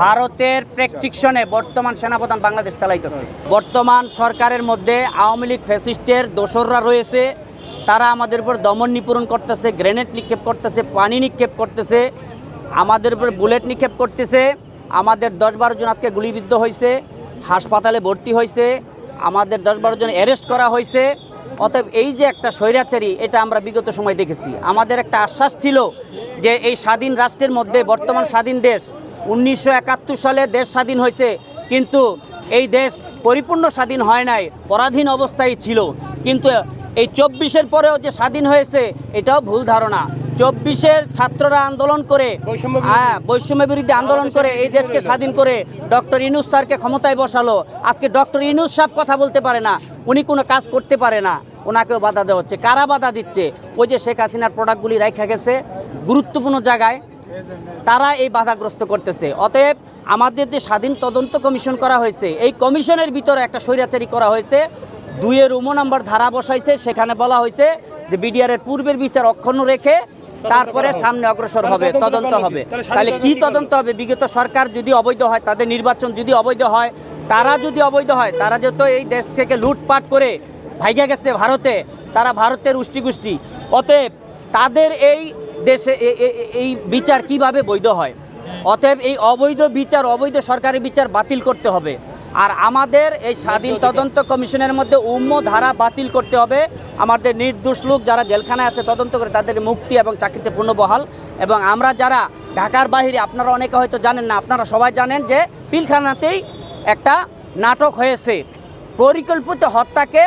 ভারতের প্রেসক্রিপশনে বর্তমান সেনাপ্রধান বাংলাদেশ চালাইতেছে। বর্তমান সরকারের মধ্যে আওয়ামী লীগ ফ্যাসিস্টের দোসররা রয়েছে, তারা আমাদের উপর দমন নিপীড়ন করতেছে, গ্রেনেড নিক্ষেপ করতেছে, পানি নিক্ষেপ করতেছে, আমাদের উপর বুলেট নিক্ষেপ করতেছে। আমাদের 10-12 জন আজকে গুলিবিদ্ধ হয়েছে, হাসপাতালে ভর্তি হয়েছে, আমাদের 10-12 জন অ্যারেস্ট করা হয়েছে। অতএব এই যে একটা স্বৈরাচারী, এটা আমরা বিগত সময় দেখেছি। আমাদের একটা আশ্বাস ছিল যে এই স্বাধীন রাষ্ট্রের মধ্যে বর্তমান স্বাধীন দেশ 1971 সালে দেশ স্বাধীন হয়েছে, কিন্তু এই দেশ পরিপূর্ণ স্বাধীন হয় নাই, পরাধীন অবস্থায় ছিল। কিন্তু এই 24-এর পরেও যে স্বাধীন হয়েছে এটাও ভুল ধারণা। 24-এর ছাত্ররা আন্দোলন করে, বৈষম্য বিরোধী আন্দোলন করে এই দেশকে স্বাধীন করে ডক্টর ইউনূস স্যারকে ক্ষমতায় বসালো। আজকে ডক্টর ইউনূস সাহেব কথা বলতে পারে না, উনি কোনো কাজ করতে পারে না, ওনাকেও বাধা দেওয়া হচ্ছে। কারা বাধা দিচ্ছে? ওই যে শেখ হাসিনার প্রোডাক্টগুলি রাখা গেছে গুরুত্বপূর্ণ জায়গায়, তারা এই বাধাগ্রস্ত করতেছে। অতএব আমাদের যে স্বাধীন তদন্ত কমিশন করা হয়েছে, এই কমিশনের ভিতরে একটা স্বৈরাচারী করা হয়েছে। 2 নম্বর ধারা বসাইছে, সেখানে বলা হয়েছে যে বিডিআরের পূর্বের বিচার অক্ষুণ্ণ রেখে তারপরে সামনে অগ্রসর হবে, তদন্ত হবে। তাহলে কি তদন্ত হবে? বিগত সরকার যদি অবৈধ হয়, তাদের নির্বাচন যদি অবৈধ হয়, তারা যদি অবৈধ হয়, তারা যেহেতু এই দেশ থেকে লুটপাট করে ভাইগা গেছে ভারতে, তারা ভারতের উষ্টি। অতএব তাদের এই দেশে এই বিচার কিভাবে বৈধ হয়? অতএব এই অবৈধ বিচার, অবৈধ সরকারি বিচার বাতিল করতে হবে। আর আমাদের এই স্বাধীন তদন্ত কমিশনের মধ্যে ধারা বাতিল করতে হবে। আমাদের নির্দোষ লোক যারা জেলখানায় আছে তদন্ত করে তাদের মুক্তি এবং চাকরিতে পুনর্বহাল। এবং আমরা যারা ঢাকার বাইরে, আপনারা অনেকে হয়তো জানেন না, আপনারা সবাই জানেন যে পিলখানাতেই একটা নাটক হয়েছে, পরিকল্পিত হত্যাকে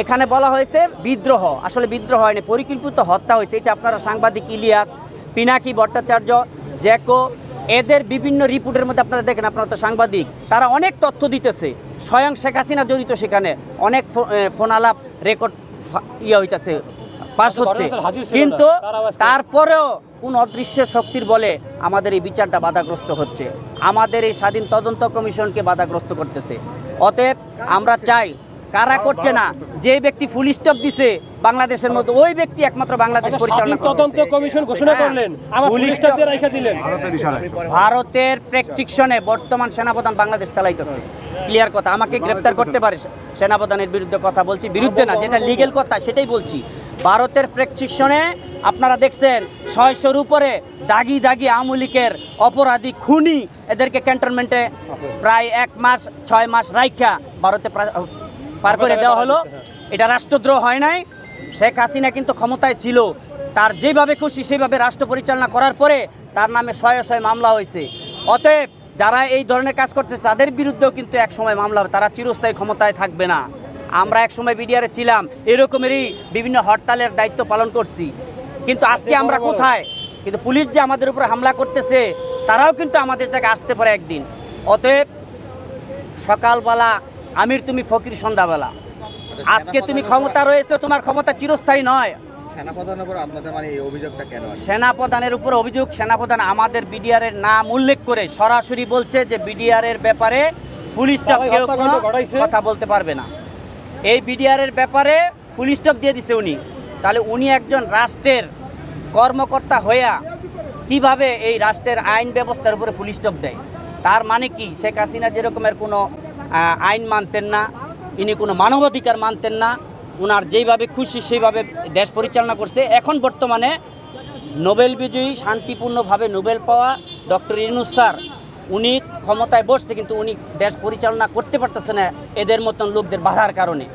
এখানে বলা হয়েছে বিদ্রোহ। আসলে বিদ্রোহ হয়নি, পরিকল্পিত হত্যা হয়েছে। এটা আপনারা সাংবাদিক ইলিয়াস, পিনাকি ভট্টাচার্য, জ্যাকো, এদের বিভিন্ন রিপোর্টের মধ্যে আপনারা দেখেন, আপনারা তো সাংবাদিক, তারা অনেক তথ্য দিতেছে। স্বয়ং শেখ হাসিনা জড়িত, সেখানে অনেক ফোন আলাপ রেকর্ড হইতেছে, পাস হচ্ছে। কিন্তু তারপরেও কোন অদৃশ্য শক্তির বলে আমাদের এই বিচারটা বাধাগ্রস্ত হচ্ছে, আমাদের এই স্বাধীন তদন্ত কমিশনকে বাধাগ্রস্ত করতেছে। অতএব আমরা চাই, কারা করছে না, যে ব্যক্তি ফুল স্টপ দিছে বাংলাদেশের মধ্যে, ওই ব্যক্তি একমাত্র বাংলাদেশ পরিচালনা করবে। তদন্ত কমিশন ঘোষণা করলেন, আবার ফুল স্টপ দিয়ে রাখা দিলেন। ভারতের প্রেসক্রিপশনে বর্তমান সেনাপ্রধান বাংলাদেশ চালাইতেছে। ক্লিয়ার কথা। আমাকে গ্রেফতার করতে পারে, সেনাপ্রধানের বিরুদ্ধে কথা বলছি, বিরুদ্ধে না, যেটা লিগেল কথা সেটাই বলছি। ভারতের প্রেসক্রিপশনে আপনারা দেখছেন 600-র উপরে দাগি আওয়ামী লীগের অপরাধী, খুনি, এদেরকে ক্যান্টনমেন্টে প্রায় 1 মাস 6 মাস রাইখা ভারতে পার করে দেওয়া হলো। এটা রাষ্ট্রদ্রোহ হয় নাই। শেখ হাসিনা কিন্তু ক্ষমতায় ছিল, তার যেভাবে খুশি সেইভাবে রাষ্ট্র পরিচালনা করার পরে তার নামে 100 মামলা হয়েছে। অতএব যারা এই ধরনের কাজ করছে তাদের বিরুদ্ধেও কিন্তু এক সময় মামলা হবে, তারা চিরস্থায়ী ক্ষমতায় থাকবে না। আমরা এক সময় বিডিআরে ছিলাম, এরকমেরই বিভিন্ন হরতালের দায়িত্ব পালন করছি, কিন্তু আজকে আমরা কোথায়? কিন্তু পুলিশ যে আমাদের উপরে হামলা করতেছে, তারাও কিন্তু আমাদের জায়গায় আসতে পারে একদিন। অতএব সকালবেলা আমির তুমি ফকির সন্ধ্যাবেলা। আজকে তুমি ক্ষমতা রয়েছে, তোমার ক্ষমতা চিরস্থায়ী নয়। সেনাপ্রধানের উপর অভিযোগ, সেনাপ্রধান আমাদের বিডিআরের নাম উল্লেখ করে সরাসরি বলছে যে বিডিআরের ব্যাপারে ফুল স্টপ, কেউ কোনো কথা বলতে পারবে না। এই বিডিআরের ব্যাপারে ফুল স্টপ দিয়ে দিছে উনি। তাহলে উনি একজন রাষ্ট্রের কর্মকর্তা হইয়া কিভাবে এই রাষ্ট্রের আইন ব্যবস্থার উপরে ফুল স্টপ দেয়? তার মানে কি? শেখ হাসিনা যেরকমের কোনো আইন মানতেন না, ইনি কোনো মানবাধিকার মানতেন না, ওনার যেইভাবে খুশি সেইভাবে দেশ পরিচালনা করছে। এখন বর্তমানে নোবেল বিজয়ী, শান্তিপূর্ণভাবে নোবেল পাওয়া ডক্টর ইউনূস স্যার, উনি ক্ষমতায় বসছে, কিন্তু উনি দেশ পরিচালনা করতে পারতেছে না এদের মতন লোকদের বাধার কারণে,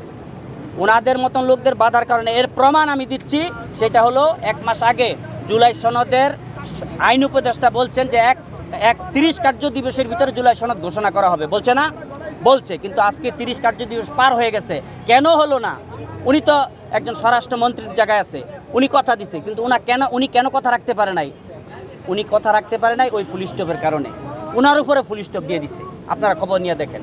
ওনাদের মতন লোকদের বাধার কারণে। এর প্রমাণ আমি দিচ্ছি, সেটা হলো 1 মাস আগে জুলাই সনদের আইন উপদেষ্টা বলছেন যে 30 কার্য দিবসের ভিতরে জুলাই সনদ ঘোষণা করা হবে, বলছে না? বলছে, কিন্তু আজকে 30 কার্য দিবস পার হয়ে গেছে, কেন হলো না? উনি তো একজন স্বরাষ্ট্রমন্ত্রীর জায়গায় আছে, উনি কথা দিছে, কিন্তু উনি কেন কথা রাখতে পারে নাই? উনি কথা রাখতে পারে নাই ওই ফুল স্টপের কারণে, ওনার উপরে ফুল স্টপ দিয়ে দিছে। আপনারা খবর নিয়ে দেখেন।